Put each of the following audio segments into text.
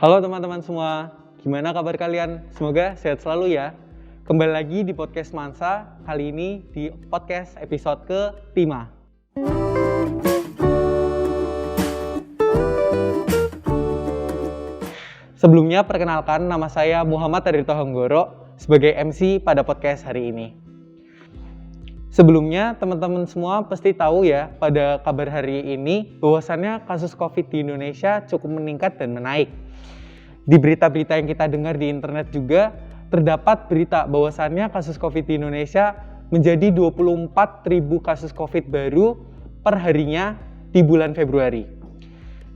Halo teman-teman semua, gimana kabar kalian? Semoga sehat selalu ya. Kembali lagi di podcast Mansa, kali ini di podcast episode ke-5. Sebelumnya perkenalkan, nama saya Muhammad Ardhito Hanggoro sebagai MC pada podcast hari ini. Sebelumnya teman-teman semua pasti tahu ya pada kabar hari ini bahwasannya kasus COVID di Indonesia cukup meningkat dan menaik. Di berita-berita yang kita dengar di internet juga terdapat berita bahwasannya kasus COVID di Indonesia menjadi 24.000 kasus COVID baru per harinya di bulan Februari.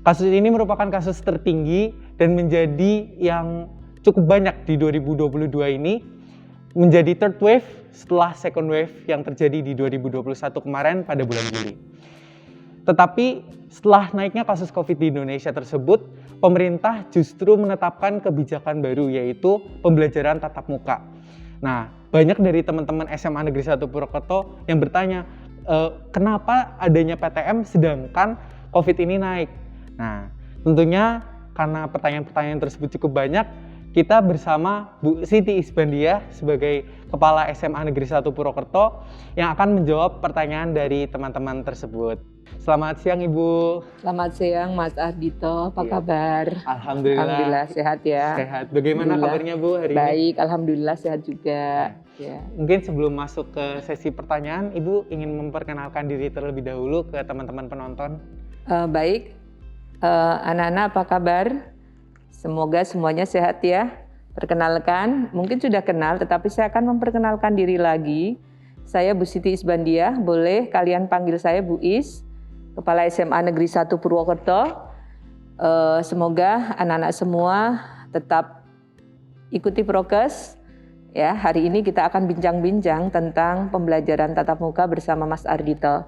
Kasus ini merupakan kasus tertinggi dan menjadi yang cukup banyak di 2022 ini, menjadi third wave setelah second wave yang terjadi di 2021 kemarin pada bulan Juli. Tetapi setelah naiknya kasus COVID di Indonesia tersebut, pemerintah justru menetapkan kebijakan baru yaitu pembelajaran tatap muka. Nah, banyak dari teman-teman SMA Negeri 1 Purwokerto yang bertanya, kenapa adanya PTM sedangkan COVID ini naik? Nah, tentunya karena pertanyaan-pertanyaan tersebut cukup banyak, kita bersama Bu Siti Isbandiah sebagai Kepala SMA Negeri 1 Purwokerto yang akan menjawab pertanyaan dari teman-teman tersebut. Selamat siang Ibu. Selamat siang Mas Ardhito, apa kabar? Alhamdulillah sehat ya. Sehat. Bagaimana kabarnya Bu hari ini? Baik, alhamdulillah sehat juga. Ya. Mungkin sebelum masuk ke sesi pertanyaan, Ibu ingin memperkenalkan diri terlebih dahulu ke teman-teman penonton. Baik, anak-anak apa kabar? Semoga semuanya sehat ya. Perkenalkan, mungkin sudah kenal tetapi saya akan memperkenalkan diri lagi. Saya Bu Siti Isbandiah, boleh kalian panggil saya Bu Is, Kepala SMA Negeri 1 Purwokerto. Semoga anak-anak semua tetap ikuti prokes. Ya, hari ini kita akan bincang-bincang tentang pembelajaran tatap muka bersama Mas Ardhito.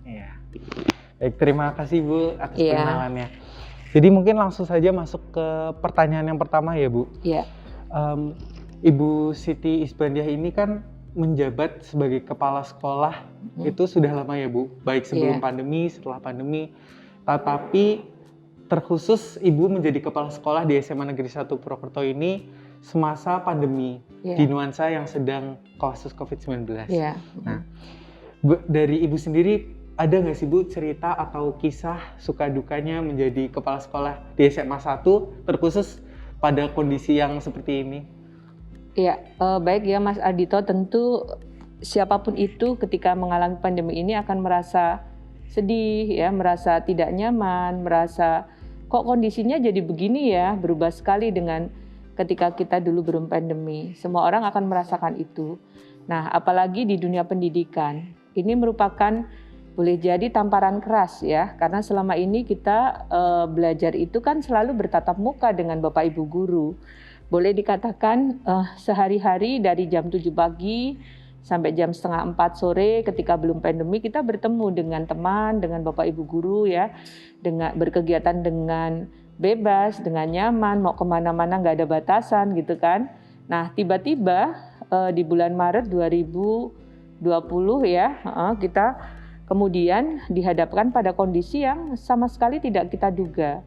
Iya. Baik, terima kasih Bu atas perkenalannya. Jadi mungkin langsung saja masuk ke pertanyaan yang pertama ya Bu. Iya. Ibu Siti Isbandiah ini kan menjabat sebagai kepala sekolah itu sudah lama ya Bu, baik sebelum pandemi, setelah pandemi. Tetapi terkhusus Ibu menjadi kepala sekolah di SMA Negeri 1 Purwokerto ini semasa pandemi di nuansa yang sedang kasus COVID-19. Nah, dari Ibu sendiri ada nggak sih Bu cerita atau kisah suka dukanya menjadi kepala sekolah di SMA 1 terkhusus pada kondisi yang seperti ini? Iya, baik ya Mas Ardhito, tentu siapapun itu ketika mengalami pandemi ini akan merasa sedih ya, merasa tidak nyaman, merasa kok kondisinya jadi begini ya, berubah sekali dengan ketika kita dulu belum pandemi. Semua orang akan merasakan itu. Nah, apalagi di dunia pendidikan, ini merupakan boleh jadi tamparan keras ya, karena selama ini kita belajar itu kan selalu bertatap muka dengan Bapak Ibu guru. Boleh dikatakan sehari-hari dari jam 7 pagi sampai jam setengah 4 sore ketika belum pandemi kita bertemu dengan teman, dengan Bapak Ibu guru ya, dengan berkegiatan dengan bebas, dengan nyaman, mau kemana-mana nggak ada batasan gitu kan. Nah tiba-tiba di bulan Maret 2020 ya kita kemudian dihadapkan pada kondisi yang sama sekali tidak kita duga,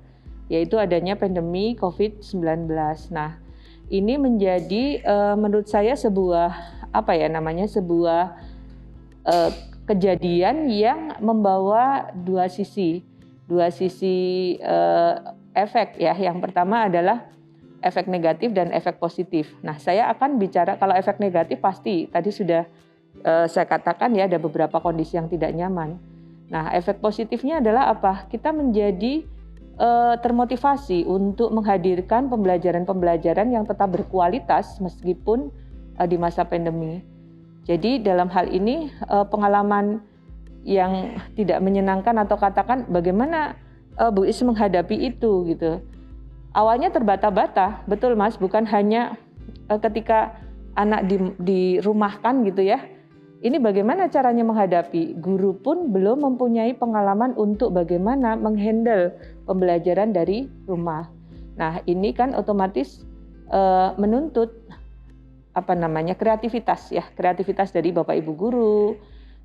yaitu adanya pandemi COVID-19. Nah, ini menjadi menurut saya sebuah sebuah kejadian yang membawa dua sisi efek ya. Yang pertama adalah efek negatif dan efek positif. Nah, saya akan bicara kalau efek negatif pasti tadi sudah saya katakan ya ada beberapa kondisi yang tidak nyaman. Nah, efek positifnya adalah apa? Kita menjadi termotivasi untuk menghadirkan pembelajaran-pembelajaran yang tetap berkualitas meskipun di masa pandemi. Jadi dalam hal ini pengalaman yang tidak menyenangkan atau katakan bagaimana Bu Is menghadapi itu gitu. Awalnya terbata-bata, betul Mas, bukan hanya ketika anak dirumahkan gitu ya. Ini bagaimana caranya menghadapi? Guru pun belum mempunyai pengalaman untuk bagaimana menghandle pembelajaran dari rumah. Nah, ini kan otomatis menuntut kreativitas ya, kreativitas dari Bapak Ibu guru,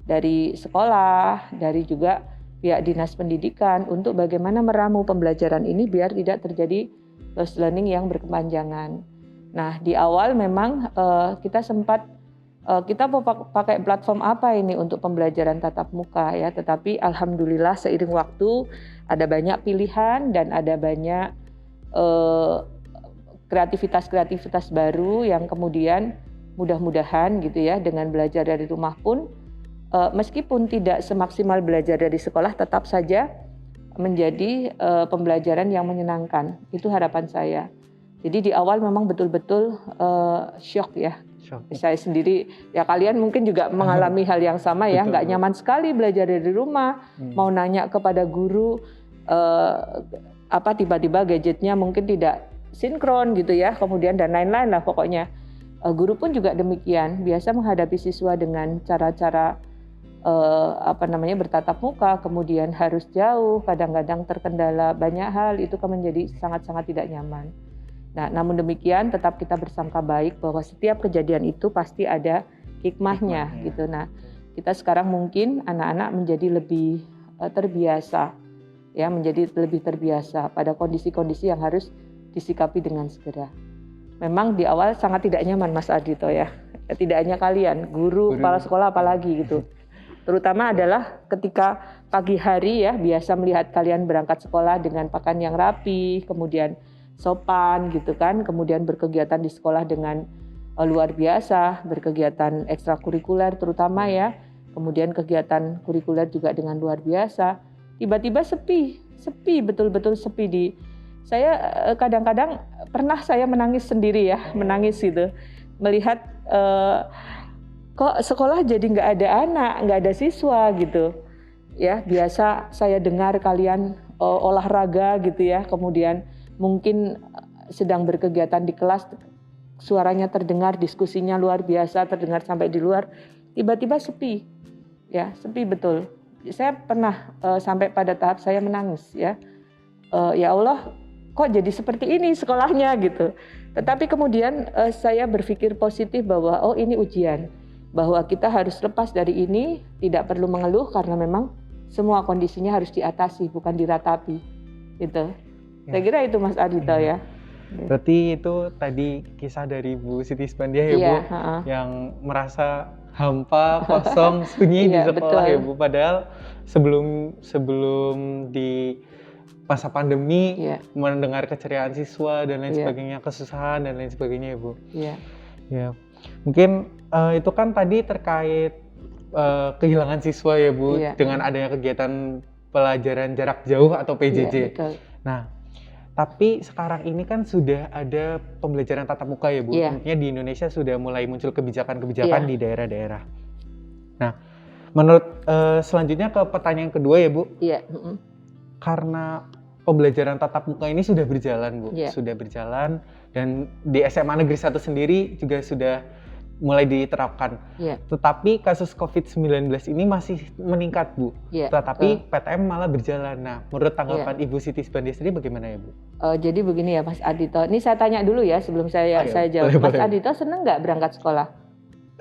dari sekolah, dari juga pihak dinas pendidikan untuk bagaimana meramu pembelajaran ini biar tidak terjadi closed learning yang berkepanjangan. Nah, di awal memang kita sempat kita mau pakai platform apa ini untuk pembelajaran tatap muka ya, tetapi alhamdulillah seiring waktu ada banyak pilihan dan ada banyak kreativitas baru yang kemudian mudah-mudahan gitu ya, dengan belajar dari rumah pun meskipun tidak semaksimal belajar dari sekolah, tetap saja menjadi pembelajaran yang menyenangkan. Itu harapan saya. Jadi di awal memang betul-betul shock ya. Saya sendiri, ya kalian mungkin juga mengalami hal yang sama ya, nggak nyaman sekali belajar dari rumah, mau nanya kepada guru, tiba-tiba gadgetnya mungkin tidak sinkron gitu ya, kemudian dan lain-lain lah pokoknya. Guru pun juga demikian, biasa menghadapi siswa dengan cara-cara bertatap muka, kemudian harus jauh, kadang-kadang terkendala banyak hal, itu kan menjadi sangat-sangat tidak nyaman. Nah, namun demikian tetap kita bersangka baik bahwa setiap kejadian itu pasti ada hikmahnya gitu. Nah, kita sekarang mungkin anak-anak menjadi lebih terbiasa ya, menjadi lebih terbiasa pada kondisi-kondisi yang harus disikapi dengan segera. Memang di awal sangat tidak nyaman Mas Ardhito ya. Tidak hanya kalian, guru, kepala sekolah apalagi gitu. Terutama adalah ketika pagi hari ya, biasa melihat kalian berangkat sekolah dengan pakaian yang rapi, kemudian sopan gitu kan, kemudian berkegiatan di sekolah dengan luar biasa, berkegiatan ekstrakurikuler terutama ya, kemudian kegiatan kurikuler juga dengan luar biasa. Tiba-tiba sepi, betul-betul sepi. Saya kadang-kadang pernah saya menangis sendiri ya, menangis gitu, melihat kok sekolah jadi nggak ada anak, nggak ada siswa gitu. Ya biasa saya dengar kalian olahraga gitu ya, kemudian mungkin sedang berkegiatan di kelas, suaranya terdengar, diskusinya luar biasa, terdengar sampai di luar, tiba-tiba sepi, ya sepi betul. Saya pernah sampai pada tahap saya menangis ya, ya Allah kok jadi seperti ini sekolahnya gitu. Tetapi kemudian saya berpikir positif bahwa oh ini ujian, bahwa kita harus lepas dari ini, tidak perlu mengeluh karena memang semua kondisinya harus diatasi, bukan diratapi, gitu. Saya kira itu Mas Ardhito ya. Berarti itu tadi kisah dari Bu Siti Isbandiah ya Bu, yang merasa hampa, kosong, sunyi di sekolah betul. Ya Bu. Padahal sebelum di masa pandemi mendengar keceriaan siswa dan lain sebagainya, kesusahan dan lain sebagainya ya Bu. Iya. Ya. Mungkin itu kan tadi terkait kehilangan siswa ya Bu, dengan adanya kegiatan pelajaran jarak jauh atau PJJ. Iya, betul. Nah, tapi sekarang ini kan sudah ada pembelajaran tatap muka ya Bu. Intinya di Indonesia sudah mulai muncul kebijakan-kebijakan di daerah-daerah. Nah, menurut selanjutnya ke pertanyaan kedua ya Bu. Iya. Karena pembelajaran tatap muka ini sudah berjalan Bu, sudah berjalan, dan di SMA Negeri 1 sendiri juga sudah mulai diterapkan. Tetapi kasus COVID-19 ini masih meningkat Bu. Tetapi PTM malah berjalan. Nah, menurut tanggapan Ibu Siti Isbandiah sendiri bagaimana ya Bu? Jadi begini ya Mas Ardhito. Ini saya tanya dulu ya sebelum saya jawab. Mas Ardhito senang nggak berangkat sekolah?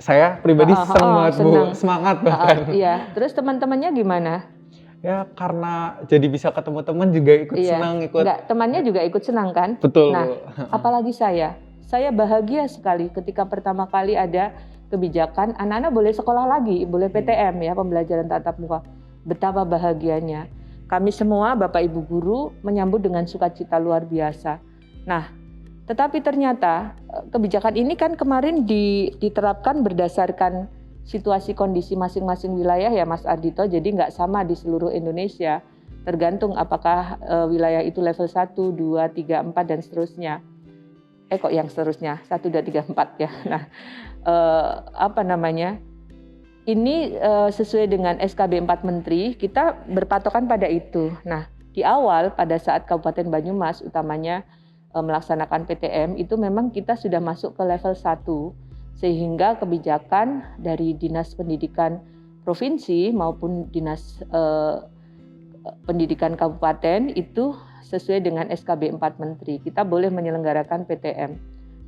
Saya pribadi senang Bu, semangat bahkan. Iya. Terus teman-temannya gimana? Ya karena jadi bisa ketemu teman juga ikut senang, temannya juga ikut senang kan? Betul. Nah, apalagi saya bahagia sekali ketika pertama kali ada kebijakan anak-anak boleh sekolah lagi, boleh PTM ya, pembelajaran tatap muka. Betapa bahagianya. Kami semua Bapak Ibu guru menyambut dengan sukacita luar biasa. Nah, tetapi ternyata kebijakan ini kan kemarin diterapkan berdasarkan situasi kondisi masing-masing wilayah ya Mas Ardhito, jadi nggak sama di seluruh Indonesia, tergantung apakah wilayah itu level 1, 2, 3, 4 dan seterusnya. Kok yang seterusnya 1, 2, 3, 4 ya. Nah, ini sesuai dengan SKB 4 Menteri, kita berpatokan pada itu. Nah, di awal pada saat Kabupaten Banyumas utamanya melaksanakan PTM itu memang kita sudah masuk ke level 1. Sehingga kebijakan dari Dinas Pendidikan Provinsi maupun Dinas Pendidikan Kabupaten itu sesuai dengan SKB 4 Menteri. Kita boleh menyelenggarakan PTM.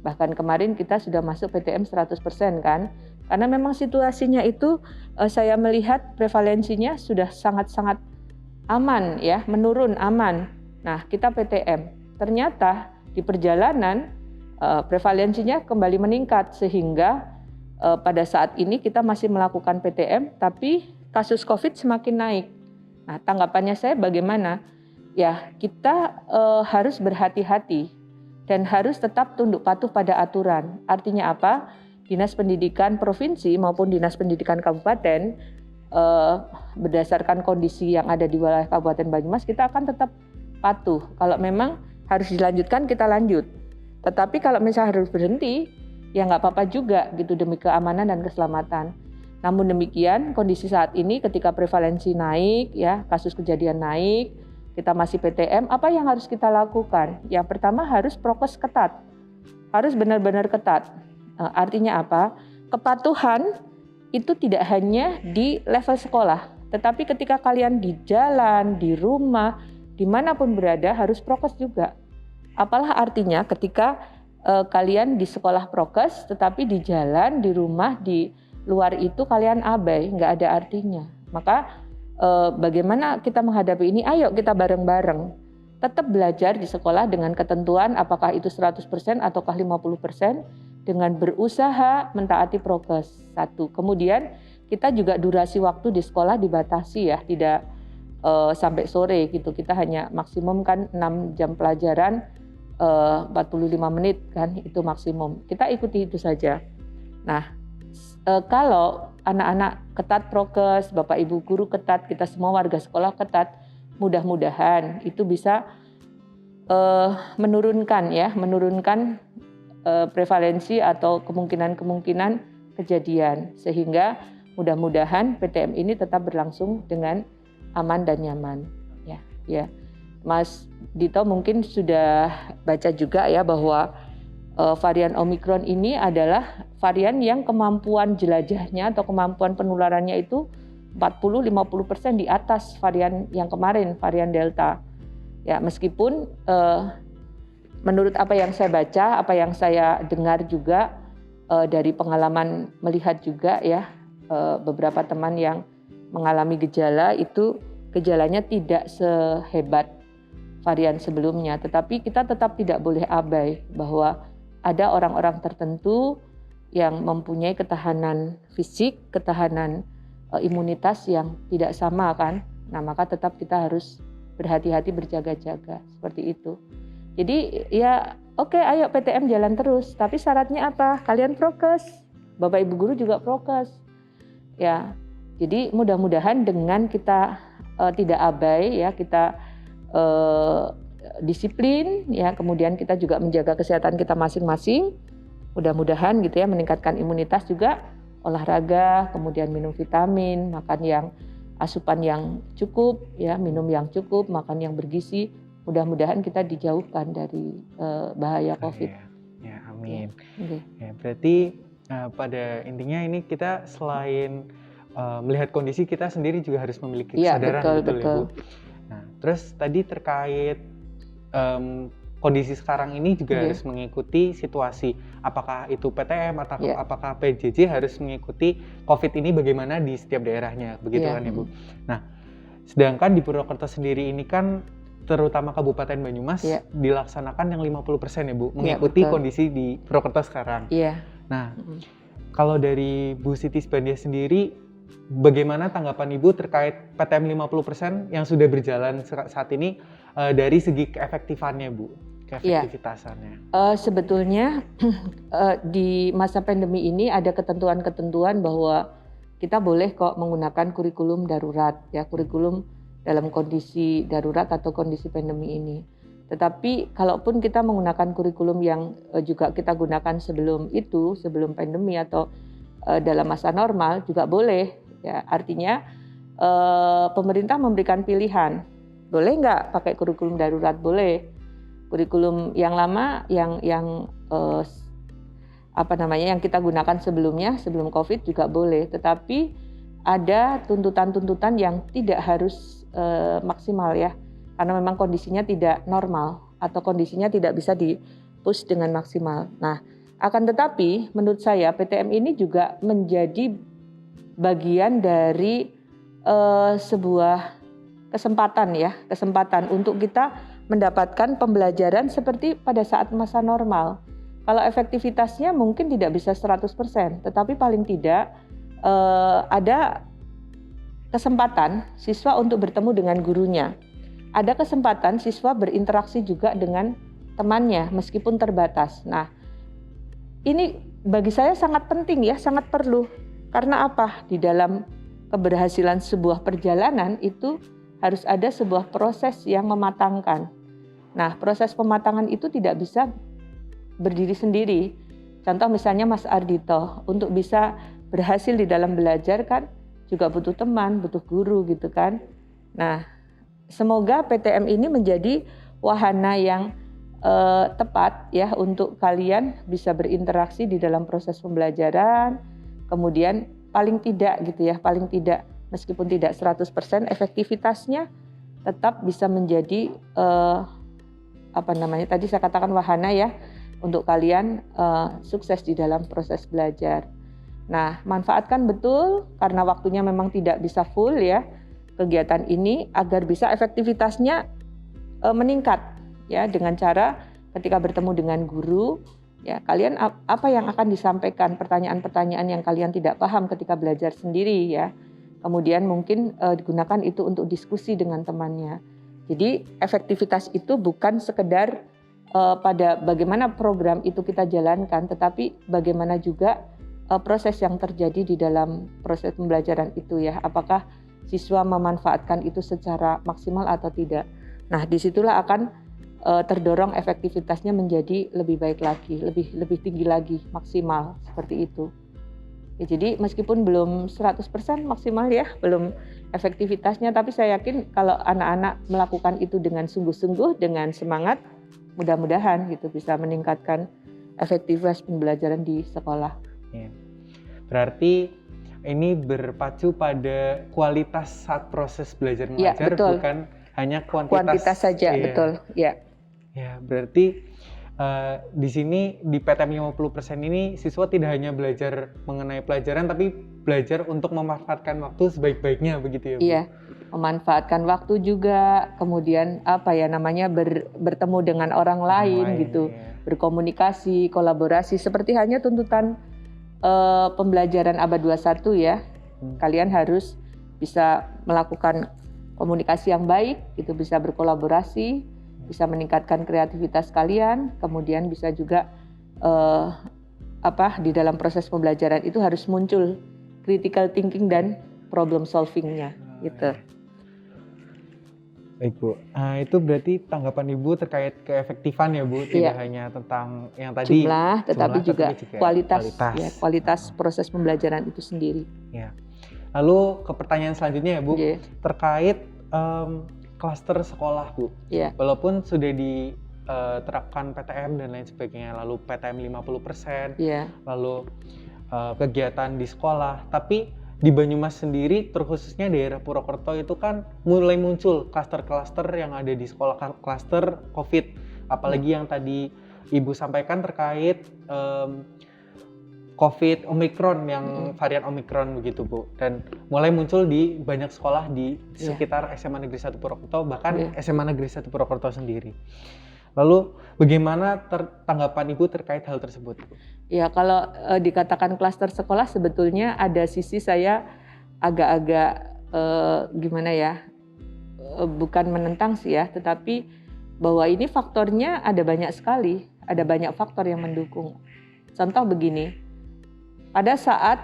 Bahkan kemarin kita sudah masuk PTM 100% kan. Karena memang situasinya itu saya melihat prevalensinya sudah sangat-sangat aman ya, menurun aman. Nah, kita PTM. Ternyata di perjalanan prevalensinya kembali meningkat sehingga pada saat ini kita masih melakukan PTM tapi kasus COVID semakin naik. Nah, tanggapannya saya bagaimana? Ya, kita harus berhati-hati dan harus tetap tunduk patuh pada aturan. Artinya apa? Dinas Pendidikan Provinsi maupun Dinas Pendidikan Kabupaten berdasarkan kondisi yang ada di wilayah Kabupaten Banyumas, kita akan tetap patuh. Kalau memang harus dilanjutkan, kita lanjut. Tetapi kalau misalnya harus berhenti, ya nggak apa-apa juga gitu demi keamanan dan keselamatan. Namun demikian, kondisi saat ini ketika prevalensi naik, ya kasus kejadian naik, kita masih PTM, apa yang harus kita lakukan? Yang pertama harus prokes ketat, harus benar-benar ketat. Artinya apa? Kepatuhan itu tidak hanya di level sekolah, tetapi ketika kalian di jalan, di rumah, dimanapun berada harus prokes juga. Apalah artinya ketika kalian di sekolah prokes, tetapi di jalan, di rumah, di luar itu kalian abai, nggak ada artinya. Maka bagaimana kita menghadapi ini? Ayo kita bareng-bareng. Tetap belajar di sekolah dengan ketentuan apakah itu 100% ataukah 50%, dengan berusaha mentaati prokes. Satu. Kemudian kita juga durasi waktu di sekolah dibatasi ya, tidak sampai sore gitu. Kita hanya maksimum kan 6 jam pelajaran, 45 menit kan, itu maksimum. Kita ikuti itu saja. Nah, kalau anak-anak ketat prokes, Bapak Ibu guru ketat, kita semua warga sekolah ketat, mudah-mudahan itu bisa menurunkan prevalensi atau kemungkinan kejadian, sehingga mudah-mudahan PTM ini tetap berlangsung dengan aman dan nyaman. Ya, Mas Dito mungkin sudah baca juga ya bahwa varian Omikron ini adalah varian yang kemampuan jelajahnya atau kemampuan penularannya itu 40-50% di atas varian yang kemarin, varian Delta. Ya, meskipun menurut apa yang saya baca, apa yang saya dengar juga dari pengalaman melihat juga ya, beberapa teman yang mengalami gejala itu gejalanya tidak sehebat varian sebelumnya, tetapi kita tetap tidak boleh abai bahwa ada orang-orang tertentu yang mempunyai ketahanan fisik, ketahanan imunitas yang tidak sama kan. Nah, maka tetap kita harus berhati-hati, berjaga-jaga seperti itu. Jadi ya oke, ayo PTM jalan terus, tapi syaratnya apa? Kalian prokes, Bapak Ibu guru juga prokes. Ya, jadi mudah-mudahan dengan kita tidak abai ya, kita disiplin ya, kemudian kita juga menjaga kesehatan kita masing-masing. Mudah-mudahan gitu ya, meningkatkan imunitas juga, olahraga, kemudian minum vitamin, makan yang asupan yang cukup ya, minum yang cukup, makan yang bergizi. Mudah-mudahan kita dijauhkan dari bahaya COVID. Ya, amin. Okay. Ya, berarti pada intinya ini kita selain melihat kondisi, kita sendiri juga harus memiliki kesadaran, betul. Ya, Bu. Nah, terus tadi terkait kondisi sekarang ini juga harus mengikuti situasi, apakah itu PTM atau apakah PJJ harus mengikuti COVID ini bagaimana di setiap daerahnya, begitu kan ya, Bu. Nah, sedangkan di Purwokerto sendiri ini kan terutama Kabupaten Banyumas dilaksanakan yang 50% ya, Bu, mengikuti kondisi di Purwokerto sekarang. Nah, kalau dari Bu Siti Sbandia sendiri, bagaimana tanggapan Ibu terkait PTM 50% yang sudah berjalan saat ini dari segi keefektifannya, Bu, keefektivitasannya? Sebetulnya di masa pandemi ini ada ketentuan-ketentuan bahwa kita boleh kok menggunakan kurikulum darurat, ya, kurikulum dalam kondisi darurat atau kondisi pandemi ini. Tetapi kalaupun kita menggunakan kurikulum yang juga kita gunakan sebelum itu, sebelum pandemi atau dalam masa normal juga boleh. Ya, artinya pemerintah memberikan pilihan, boleh nggak pakai kurikulum darurat? Boleh. Kurikulum yang lama, yang yang kita gunakan sebelumnya, sebelum COVID juga boleh. Tetapi ada tuntutan-tuntutan yang tidak harus maksimal ya, karena memang kondisinya tidak normal atau kondisinya tidak bisa di-push dengan maksimal. Nah, akan tetapi menurut saya PTM ini juga menjadi bagian dari sebuah kesempatan untuk kita mendapatkan pembelajaran seperti pada saat masa normal. Kalau efektivitasnya mungkin tidak bisa 100%, tetapi paling tidak ada kesempatan siswa untuk bertemu dengan gurunya. Ada kesempatan siswa berinteraksi juga dengan temannya meskipun terbatas. Nah, ini bagi saya sangat penting ya, sangat perlu. Karena apa? Di dalam keberhasilan sebuah perjalanan itu harus ada sebuah proses yang mematangkan. Nah, proses pematangan itu tidak bisa berdiri sendiri. Contoh misalnya Mas Ardhito, untuk bisa berhasil di dalam belajar kan juga butuh teman, butuh guru gitu kan. Nah, semoga PTM ini menjadi wahana yang tepat ya untuk kalian bisa berinteraksi di dalam proses pembelajaran. Kemudian paling tidak gitu ya, paling tidak meskipun tidak 100% efektivitasnya tetap bisa menjadi tadi saya katakan wahana ya untuk kalian sukses di dalam proses belajar. Nah, manfaatkan betul karena waktunya memang tidak bisa full ya kegiatan ini agar bisa efektivitasnya meningkat ya dengan cara ketika bertemu dengan guru ya kalian apa yang akan disampaikan, pertanyaan-pertanyaan yang kalian tidak paham ketika belajar sendiri ya. Kemudian mungkin digunakan itu untuk diskusi dengan temannya. Jadi efektivitas itu bukan sekedar pada bagaimana program itu kita jalankan, tetapi bagaimana juga proses yang terjadi di dalam proses pembelajaran itu ya. Apakah siswa memanfaatkan itu secara maksimal atau tidak. Nah, disitulah akan terdorong efektivitasnya menjadi lebih baik lagi, lebih tinggi lagi, maksimal seperti itu. Ya, jadi meskipun belum 100% maksimal ya, belum efektivitasnya, tapi saya yakin kalau anak-anak melakukan itu dengan sungguh-sungguh, dengan semangat, mudah-mudahan gitu bisa meningkatkan efektivitas pembelajaran di sekolah. Ya. Berarti ini berpacu pada kualitas saat proses belajar mengajar, ya, bukan hanya kuantitas saja, iya. Betul. Ya. Ya, berarti di sini di PTM 50% ini siswa tidak hanya belajar mengenai pelajaran tapi belajar untuk memanfaatkan waktu sebaik-baiknya begitu ya, Bu? Iya, memanfaatkan waktu juga, kemudian bertemu dengan orang lain gitu, iya. Berkomunikasi, kolaborasi seperti hanya tuntutan pembelajaran abad 21 ya. Kalian harus bisa melakukan komunikasi yang baik, gitu, bisa berkolaborasi, bisa meningkatkan kreativitas kalian, kemudian bisa juga di dalam proses pembelajaran itu harus muncul critical thinking dan problem solving-nya gitu. Baik, Bu. Itu berarti tanggapan Ibu terkait keefektifan ya, Bu, tidak hanya tentang yang tadi jumlah, tetapi juga kualitas. Ya, kualitas proses pembelajaran itu sendiri. Ya. Lalu ke pertanyaan selanjutnya ya, Bu, terkait klaster sekolah, Bu. Yeah. Walaupun sudah diterapkan PTM dan lain sebagainya, lalu PTM 50%, lalu kegiatan di sekolah, tapi di Banyumas sendiri, terkhususnya daerah Purwokerto itu kan mulai muncul klaster-klaster yang ada di sekolah, klaster COVID. Apalagi yang tadi Ibu sampaikan terkait COVID Omikron yang varian Omikron begitu, Bu, dan mulai muncul di banyak sekolah di sekitar SMA Negeri 1 Purwokerto, bahkan SMA Negeri 1 Purwokerto sendiri. Lalu bagaimana tanggapan Ibu terkait hal tersebut, Bu? Ya, kalau dikatakan klaster sekolah sebetulnya ada sisi saya agak-agak bukan menentang sih ya, tetapi bahwa ini faktornya ada banyak sekali, ada banyak faktor yang mendukung. Contoh begini, pada saat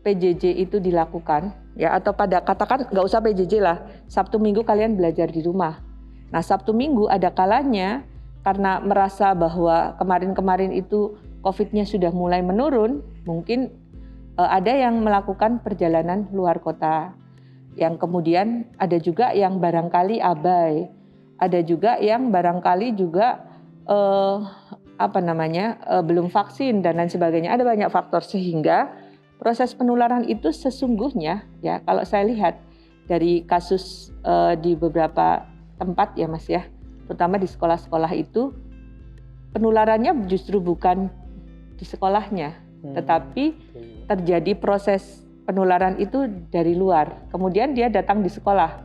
PJJ itu dilakukan, ya atau katakan nggak usah PJJ lah, Sabtu Minggu kalian belajar di rumah. Nah, Sabtu Minggu ada kalanya karena merasa bahwa kemarin-kemarin itu COVID-nya sudah mulai menurun, mungkin ada yang melakukan perjalanan luar kota. Yang kemudian ada juga yang barangkali abai, ada juga yang barangkali juga belum vaksin dan lain sebagainya. Ada banyak faktor sehingga proses penularan itu sesungguhnya ya kalau saya lihat dari kasus di beberapa tempat ya Mas ya, terutama di sekolah-sekolah itu penularannya justru bukan di sekolahnya, tetapi terjadi proses penularan itu dari luar. Kemudian dia datang di sekolah.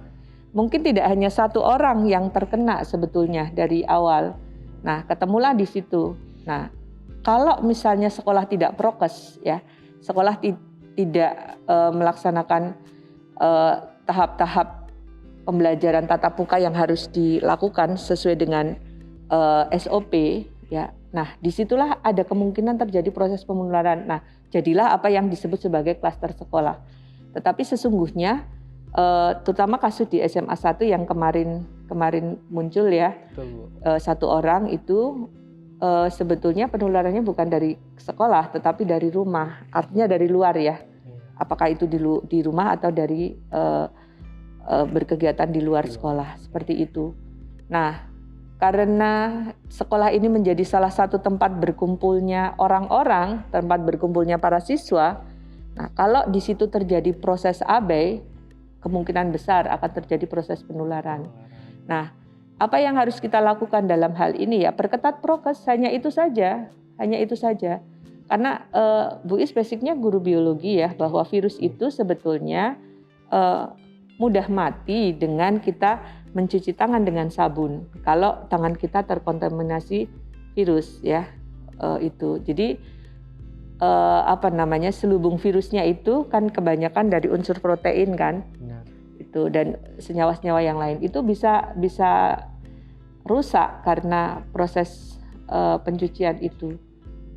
mungkin tidak hanya satu orang yang terkena sebetulnya dari awal. Nah, ketemulah di situ. Nah, kalau misalnya sekolah tidak prokes, ya, sekolah tidak melaksanakan tahap-tahap pembelajaran tatap muka yang harus dilakukan sesuai dengan SOP, ya. Nah, disitulah ada kemungkinan terjadi proses penularan. Nah, jadilah apa yang disebut sebagai klaster sekolah. Tetapi sesungguhnya, terutama kasus di SMA 1 yang kemarin muncul ya, satu orang itu sebetulnya penularannya bukan dari sekolah, tetapi dari rumah. Artinya dari luar ya. Apakah itu di rumah atau dari berkegiatan di luar sekolah, seperti itu. Nah, karena sekolah ini menjadi salah satu tempat berkumpulnya orang-orang, tempat berkumpulnya para siswa. Nah, kalau di situ terjadi proses abai, kemungkinan besar akan terjadi proses penularan. Nah, apa yang harus kita lakukan dalam hal ini ya? Perketat prokes, hanya itu saja. Karena Bu Is basicnya guru biologi ya, bahwa virus itu sebetulnya mudah mati dengan kita mencuci tangan dengan sabun kalau tangan kita terkontaminasi virus ya, itu. Jadi selubung virusnya itu kan kebanyakan dari unsur protein kan. Benar. Itu dan senyawa-senyawa yang lain itu bisa rusak karena proses pencucian itu.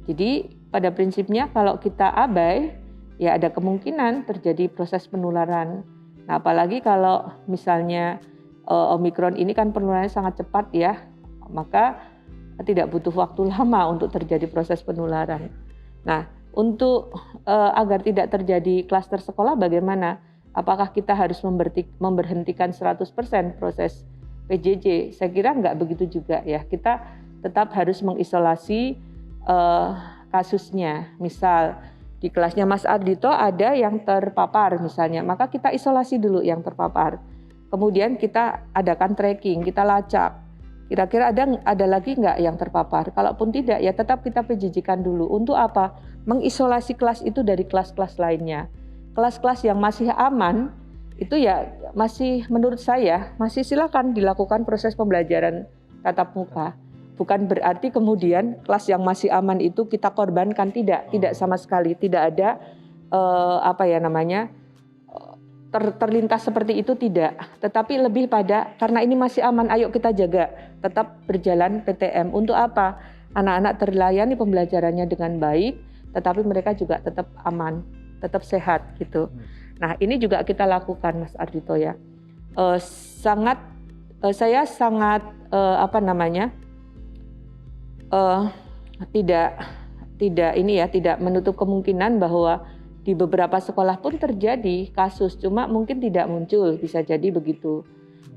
Jadi pada prinsipnya kalau kita abai ya ada kemungkinan terjadi proses penularan. Nah, apalagi kalau misalnya Omikron ini kan penularannya sangat cepat ya, maka tidak butuh waktu lama untuk terjadi proses penularan. Nah, untuk agar tidak terjadi klaster sekolah bagaimana? Apakah kita harus memberhentikan 100% proses PJJ? Saya kira nggak begitu juga ya. Kita tetap harus mengisolasi kasusnya. Misal di kelasnya Mas Ardhito ada yang terpapar misalnya, maka kita isolasi dulu yang terpapar. Kemudian kita adakan tracking, kita lacak. Kira-kira ada lagi nggak yang terpapar? Kalaupun tidak, ya tetap kita PJJ-kan dulu. Untuk apa? Mengisolasi kelas itu dari kelas-kelas lainnya. Kelas-kelas yang masih aman, itu ya masih menurut saya, masih silakan dilakukan proses pembelajaran tatap muka. Bukan berarti kemudian kelas yang masih aman itu kita korbankan, tidak sama sekali. Tidak ada terlintas seperti itu tidak, tetapi lebih pada karena ini masih aman, ayo kita jaga, tetap berjalan PTM. Untuk apa? Anak-anak terlayani pembelajarannya dengan baik, tetapi mereka juga tetap aman, tetap sehat gitu. Nah, ini juga kita lakukan Mas Ardhito ya. Saya sangat tidak menutup kemungkinan bahwa di beberapa sekolah pun terjadi kasus, cuma mungkin tidak muncul, bisa jadi begitu.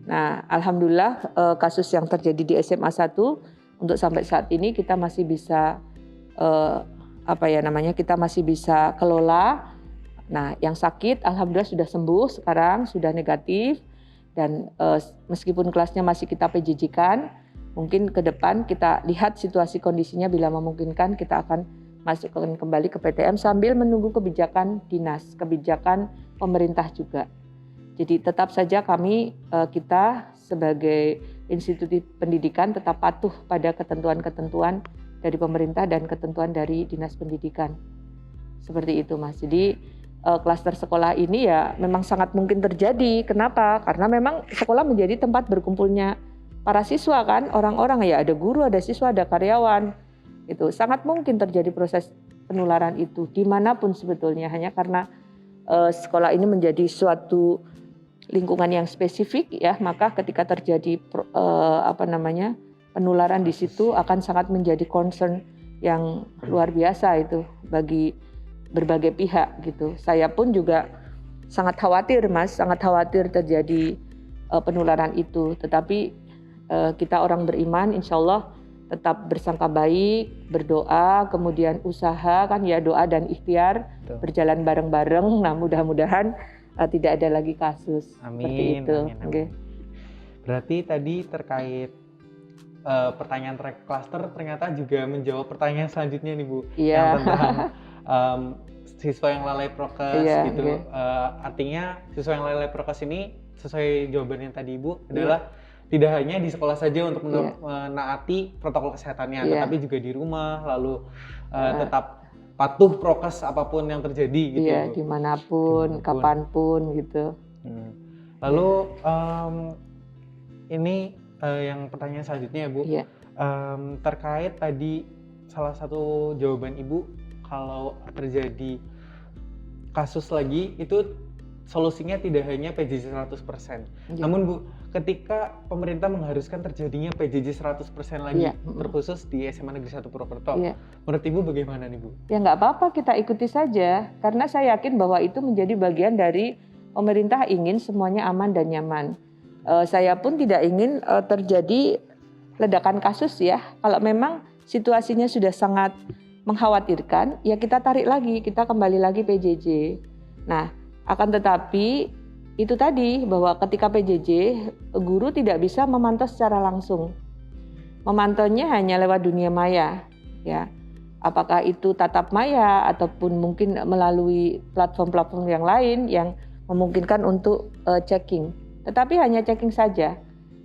Nah, alhamdulillah kasus yang terjadi di SMA 1 untuk sampai saat ini kita masih bisa kita masih bisa kelola. Nah, yang sakit alhamdulillah sudah sembuh sekarang, sudah negatif dan meskipun kelasnya masih kita PJJ-kan, mungkin ke depan kita lihat situasi kondisinya bila memungkinkan kita akan masukkan kembali ke PTM sambil menunggu kebijakan dinas, kebijakan pemerintah juga. Jadi tetap saja kita sebagai institusi pendidikan tetap patuh pada ketentuan-ketentuan dari pemerintah dan ketentuan dari dinas pendidikan. Seperti itu Mas. Jadi klaster sekolah ini ya memang sangat mungkin terjadi. Kenapa? Karena memang sekolah menjadi tempat berkumpulnya para siswa kan, orang-orang ya, ada guru, ada siswa, ada karyawan. Itu sangat mungkin terjadi proses penularan itu dimanapun sebetulnya, hanya karena sekolah ini menjadi suatu lingkungan yang spesifik ya, maka ketika terjadi penularan di situ akan sangat menjadi concern yang luar biasa itu bagi berbagai pihak gitu. Saya pun juga sangat khawatir Mas, sangat khawatir terjadi penularan itu, tetapi kita orang beriman insya Allah tetap bersangka baik, berdoa, kemudian usaha kan ya, doa dan ikhtiar berjalan bareng-bareng. Nah, mudah-mudahan tidak ada lagi kasus. Amin. Seperti itu. Amin, amin. Okay. Berarti tadi terkait pertanyaan cluster ternyata juga menjawab pertanyaan selanjutnya nih Bu, yang tentang siswa yang lalai prokes gitu. Okay. Artinya siswa yang lalai prokes ini sesuai jawaban yang tadi Ibu adalah tidak hanya di sekolah saja untuk menaati protokol kesehatannya, tetapi juga di rumah, lalu tetap patuh prokes apapun yang terjadi gitu Iya, Bu. dimanapun, kapanpun gitu. Lalu ini yang pertanyaan selanjutnya ya Bu, terkait tadi salah satu jawaban Ibu kalau terjadi kasus lagi itu solusinya tidak hanya PJJ 100%. Namun Bu, ketika pemerintah mengharuskan terjadinya PJJ 100% lagi, terkhusus di SMA Negeri 1 Purwokerto, menurut Ibu bagaimana nih Bu? Ya nggak apa-apa, kita ikuti saja. Karena saya yakin bahwa itu menjadi bagian dari pemerintah ingin semuanya aman dan nyaman. Saya pun tidak ingin terjadi ledakan kasus ya. Kalau memang situasinya sudah sangat mengkhawatirkan, ya kita tarik lagi, kita kembali lagi PJJ. Nah, akan tetapi itu tadi bahwa ketika PJJ, guru tidak bisa memantau secara langsung. Memantaunya hanya lewat dunia maya, ya. Apakah itu tatap maya ataupun mungkin melalui platform-platform yang lain yang memungkinkan untuk checking. Tetapi hanya checking saja.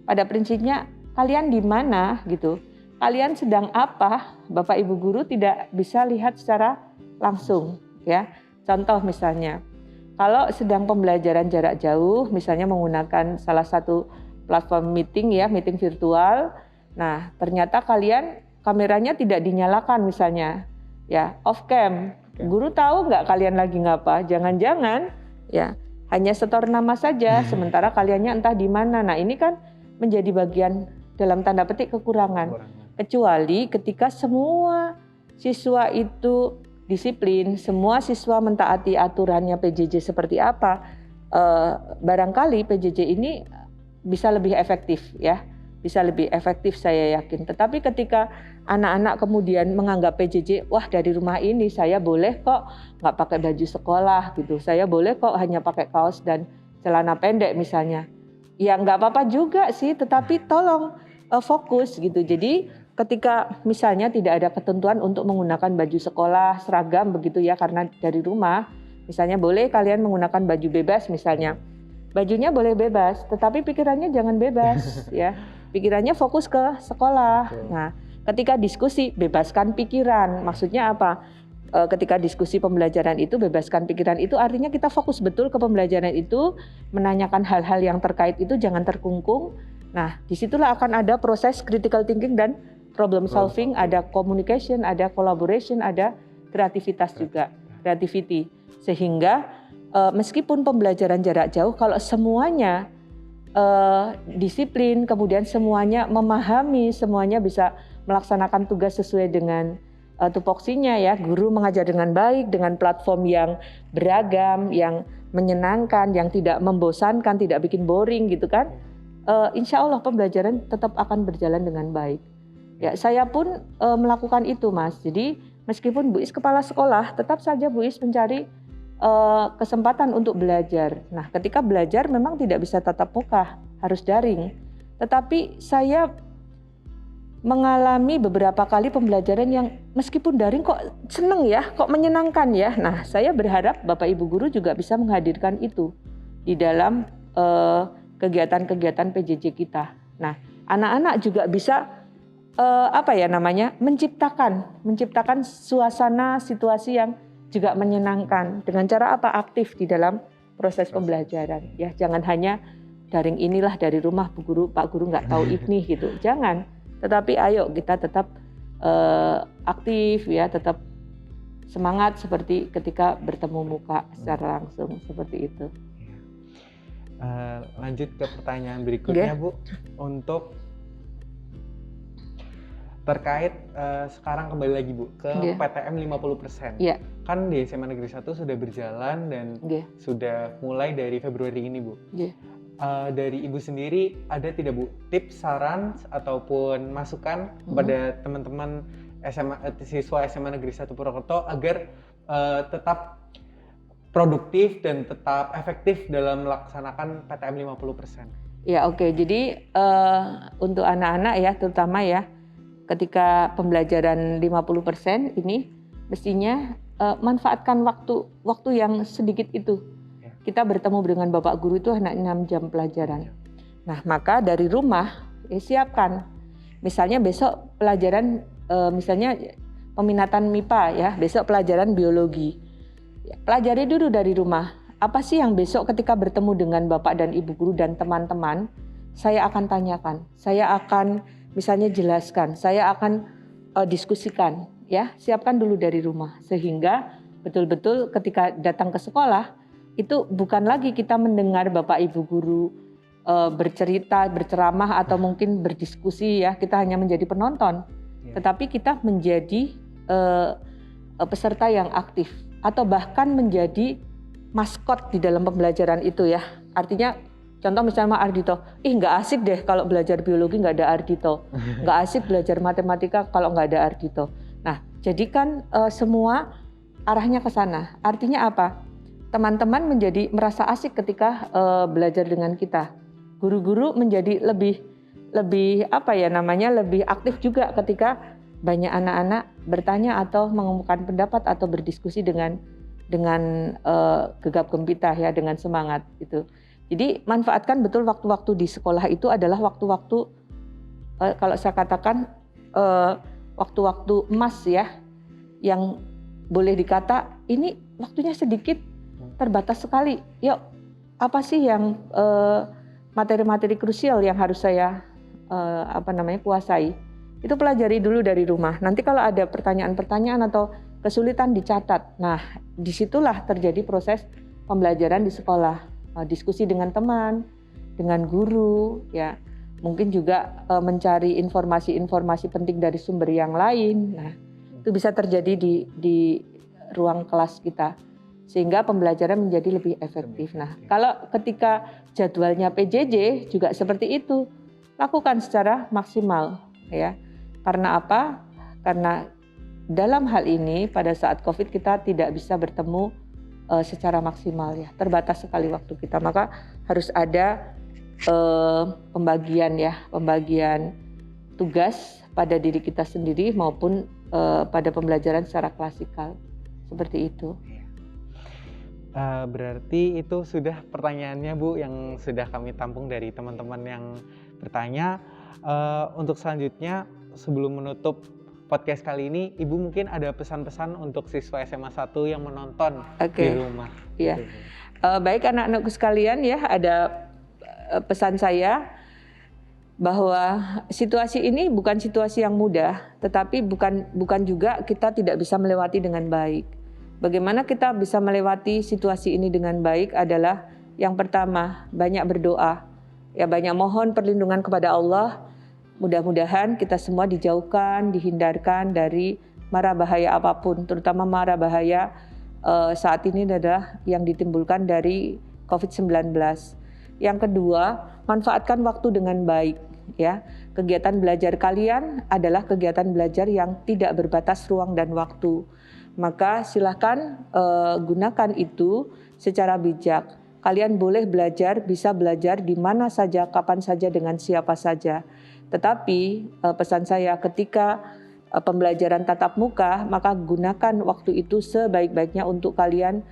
Pada prinsipnya kalian di mana gitu. Kalian sedang apa? Bapak Ibu guru tidak bisa lihat secara langsung, ya. Contoh misalnya kalau sedang pembelajaran jarak jauh, misalnya menggunakan salah satu platform meeting ya, meeting virtual. Nah, ternyata kalian kameranya tidak dinyalakan misalnya, ya off cam. Guru tahu nggak kalian lagi ngapa? Jangan-jangan ya hanya setor nama saja, sementara kaliannya entah di mana. Nah, ini kan menjadi bagian dalam tanda petik kekurangan. Kecuali ketika semua siswa itu disiplin, semua siswa mentaati aturannya PJJ seperti apa, barangkali PJJ ini bisa lebih efektif ya, bisa lebih efektif saya yakin. Tetapi ketika anak-anak kemudian menganggap PJJ, wah dari rumah ini saya boleh kok nggak pakai baju sekolah gitu, saya boleh kok hanya pakai kaos dan celana pendek misalnya. Ya nggak apa-apa juga sih, tetapi tolong fokus gitu. Jadi ketika misalnya tidak ada ketentuan untuk menggunakan baju sekolah seragam begitu ya karena dari rumah, misalnya boleh kalian menggunakan baju bebas misalnya. Bajunya boleh bebas, tetapi pikirannya jangan bebas ya. Pikirannya fokus ke sekolah. Nah, ketika diskusi bebaskan pikiran. Maksudnya apa? Ketika diskusi pembelajaran itu bebaskan pikiran itu artinya kita fokus betul ke pembelajaran itu, menanyakan hal-hal yang terkait itu jangan terkungkung. Nah, disitulah akan ada proses critical thinking dan problem solving, ada communication, ada collaboration, ada kreativitas juga, creativity. Sehingga meskipun pembelajaran jarak jauh, kalau semuanya disiplin, kemudian semuanya memahami, semuanya bisa melaksanakan tugas sesuai dengan tupoksinya ya, guru mengajar dengan baik, dengan platform yang beragam, yang menyenangkan, yang tidak membosankan, tidak bikin boring gitu kan, insya Allah pembelajaran tetap akan berjalan dengan baik. Ya, saya pun melakukan itu, Mas. Jadi meskipun Bu Is kepala sekolah, tetap saja Bu Is mencari kesempatan untuk belajar. Nah, ketika belajar memang tidak bisa tatap muka, harus daring. Tetapi saya mengalami beberapa kali pembelajaran yang meskipun daring kok seneng ya, kok menyenangkan ya. Nah, saya berharap Bapak Ibu guru juga bisa menghadirkan itu di dalam kegiatan-kegiatan PJJ kita. Nah, anak-anak juga bisa menciptakan suasana situasi yang juga menyenangkan dengan cara apa? Aktif di dalam proses pembelajaran. Ya, jangan hanya daring inilah dari rumah Bu Guru, Pak Guru nggak tahu ini gitu. Jangan. Tetapi ayo kita tetap aktif ya, tetap semangat seperti ketika bertemu muka secara langsung seperti itu. Lanjut ke pertanyaan berikutnya Bu, untuk terkait sekarang kembali lagi Bu ke PTM 50%. Kan di SMA Negeri 1 sudah berjalan dan sudah mulai dari Februari ini Bu. Dari Ibu sendiri ada tidak Bu tips, saran ataupun masukan kepada teman-teman siswa SMA Negeri 1 Purwokerto agar tetap produktif dan tetap efektif dalam melaksanakan PTM 50%? Ya oke. Jadi untuk anak-anak ya terutama ya, ketika pembelajaran 50% ini mestinya manfaatkan waktu yang sedikit itu. kita bertemu dengan Bapak Guru itu hanya 6 jam pelajaran. Nah, maka dari rumah siapkan. Misalnya besok pelajaran misalnya peminatan MIPA ya, besok pelajaran biologi. Ya, pelajari dulu dari rumah. Apa sih yang besok ketika bertemu dengan Bapak dan Ibu Guru dan teman-teman, saya akan tanyakan. Saya akan misalnya jelaskan, saya akan diskusikan ya. Siapkan dulu dari rumah sehingga betul-betul ketika datang ke sekolah itu bukan lagi kita mendengar Bapak Ibu Guru bercerita, berceramah atau mungkin berdiskusi ya, kita hanya menjadi penonton. Tetapi kita menjadi peserta yang aktif atau bahkan menjadi maskot di dalam pembelajaran itu ya. Artinya contoh misalnya Ardhito, nggak asik deh kalau belajar biologi nggak ada Ardhito, nggak asik belajar matematika kalau nggak ada Ardhito. Nah, jadikan semua arahnya ke sana. Artinya apa? Teman-teman menjadi merasa asik ketika belajar dengan kita. Guru-guru menjadi lebih apa ya namanya, lebih aktif juga ketika banyak anak-anak bertanya atau mengemukakan pendapat atau berdiskusi dengan gegap gempita ya, dengan semangat itu. Jadi manfaatkan betul waktu-waktu di sekolah itu adalah waktu-waktu kalau saya katakan waktu-waktu emas ya, yang boleh dikata ini waktunya sedikit, terbatas sekali. Yuk, apa sih yang materi-materi krusial yang harus saya kuasai? Itu pelajari dulu dari rumah. Nanti kalau ada pertanyaan-pertanyaan atau kesulitan dicatat. Nah, disitulah terjadi proses pembelajaran di sekolah. Diskusi dengan teman, dengan guru, ya. Mungkin juga mencari informasi-informasi penting dari sumber yang lain. Nah, itu bisa terjadi di ruang kelas kita. Sehingga pembelajaran menjadi lebih efektif. Nah, kalau ketika jadwalnya PJJ juga seperti itu, lakukan secara maksimal, ya. Karena apa? Karena dalam hal ini pada saat COVID kita tidak bisa bertemu secara maksimal ya, terbatas sekali waktu kita. Maka harus ada pembagian tugas pada diri kita sendiri maupun pada pembelajaran secara klasikal seperti itu. Berarti itu sudah pertanyaannya Bu yang sudah kami tampung dari teman-teman yang bertanya. Untuk selanjutnya sebelum menutup podcast kali ini, Ibu mungkin ada pesan-pesan untuk siswa SMA 1 yang menonton di rumah. Iya. Baik anak-anakku sekalian ya, ada pesan saya bahwa situasi ini bukan situasi yang mudah, tetapi bukan juga kita tidak bisa melewati dengan baik. Bagaimana kita bisa melewati situasi ini dengan baik adalah yang pertama, banyak berdoa. Ya, banyak mohon perlindungan kepada Allah. Mudah-mudahan kita semua dijauhkan, dihindarkan dari mara bahaya apapun, terutama mara bahaya saat ini adalah yang ditimbulkan dari COVID-19. Yang kedua, manfaatkan waktu dengan baik. Ya, kegiatan belajar kalian adalah kegiatan belajar yang tidak berbatas ruang dan waktu. Maka silakan gunakan itu secara bijak. Kalian boleh belajar, bisa belajar di mana saja, kapan saja, dengan siapa saja. Tetapi pesan saya ketika pembelajaran tatap muka, maka gunakan waktu itu sebaik-baiknya untuk kalian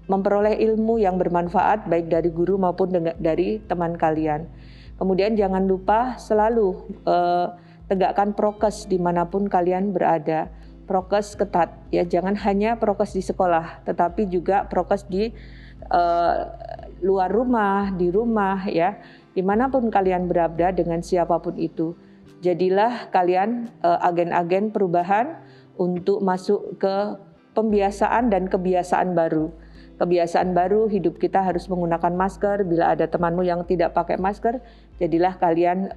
memperoleh ilmu yang bermanfaat baik dari guru maupun dari teman kalian. Kemudian jangan lupa selalu tegakkan prokes dimanapun kalian berada. Prokes ketat, ya, jangan hanya prokes di sekolah, tetapi juga prokes di luar rumah, di rumah, ya. Dimanapun kalian berada dengan siapapun itu. Jadilah kalian agen-agen perubahan untuk masuk ke pembiasaan dan kebiasaan baru. Kebiasaan baru, hidup kita harus menggunakan masker. Bila ada temanmu yang tidak pakai masker, jadilah kalian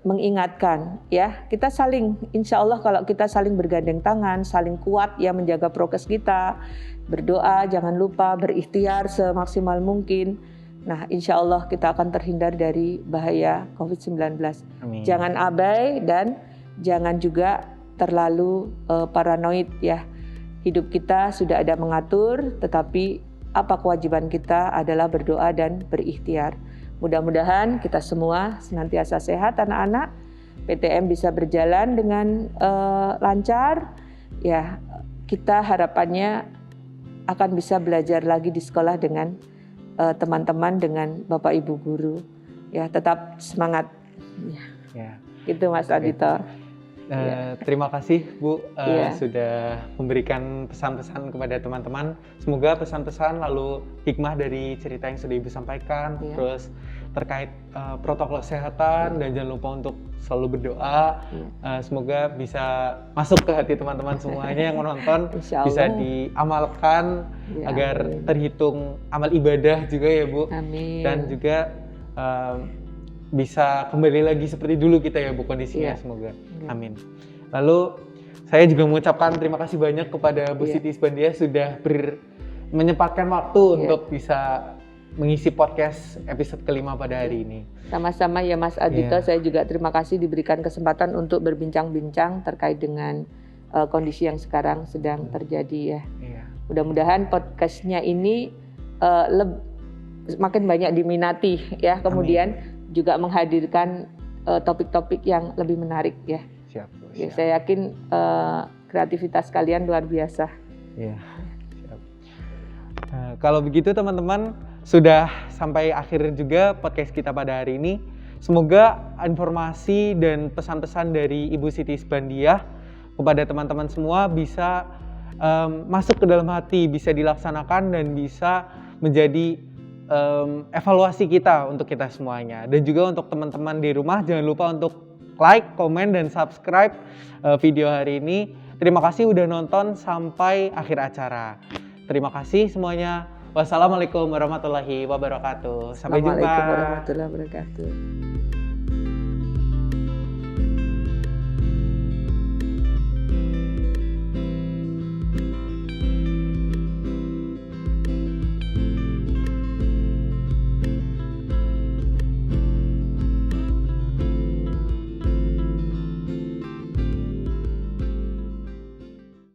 mengingatkan, ya. Kita saling, insya Allah kalau kita saling bergandeng tangan, saling kuat ya menjaga prokes kita, berdoa, jangan lupa berikhtiar semaksimal mungkin. Nah, insya Allah kita akan terhindar dari bahaya COVID-19. Amin. Jangan abai dan jangan juga terlalu paranoid ya. Hidup kita sudah ada mengatur, tetapi apa kewajiban kita adalah berdoa dan berikhtiar. Mudah-mudahan kita semua senantiasa sehat anak-anak, PTM bisa berjalan dengan lancar. Ya, kita harapannya akan bisa belajar lagi di sekolah dengan teman-teman, dengan Bapak Ibu guru. Ya, tetap semangat. Ya. Gitu Mas Ardhito. Terima kasih Bu Iya. sudah memberikan pesan-pesan kepada teman-teman. Semoga pesan-pesan lalu hikmah dari cerita yang sudah Ibu sampaikan, Iya. terus terkait protokol kesehatan dan jangan lupa untuk selalu berdoa. Semoga bisa masuk ke hati teman-teman semuanya yang menonton, Insya Allah. bisa diamalkan Ya, agar amin. terhitung amal ibadah juga ya Bu. Amin. Dan juga bisa kembali lagi seperti dulu kita ya Bu kondisinya, Iya. semoga. Iya. Amin. Lalu saya juga mengucapkan terima kasih banyak kepada Bu Iya. Siti Isbandia sudah menyempatkan waktu Iya. untuk bisa mengisi podcast episode kelima pada hari ini. Sama-sama ya Mas Ardhito, Iya. saya juga terima kasih diberikan kesempatan untuk berbincang-bincang terkait dengan kondisi yang sekarang sedang terjadi ya. Iya. Mudah-mudahan podcastnya ini semakin banyak diminati ya, kemudian juga menghadirkan topik-topik yang lebih menarik ya. Siap, Bu. Ya, Siap. saya yakin kreativitas kalian luar biasa. Iya. Siap. Kalau begitu teman-teman, sudah sampai akhir juga podcast kita pada hari ini. Semoga informasi dan pesan-pesan dari Ibu Siti Isbandia kepada teman-teman semua bisa masuk ke dalam hati, bisa dilaksanakan dan bisa menjadi evaluasi kita untuk kita semuanya. Dan juga untuk teman-teman di rumah, jangan lupa untuk like, komen, dan subscribe video hari ini. Terima kasih udah nonton sampai akhir acara. Terima kasih semuanya. Wassalamualaikum warahmatullahi wabarakatuh. Sampai jumpa. Assalamualaikum warahmatullahi wabarakatuh.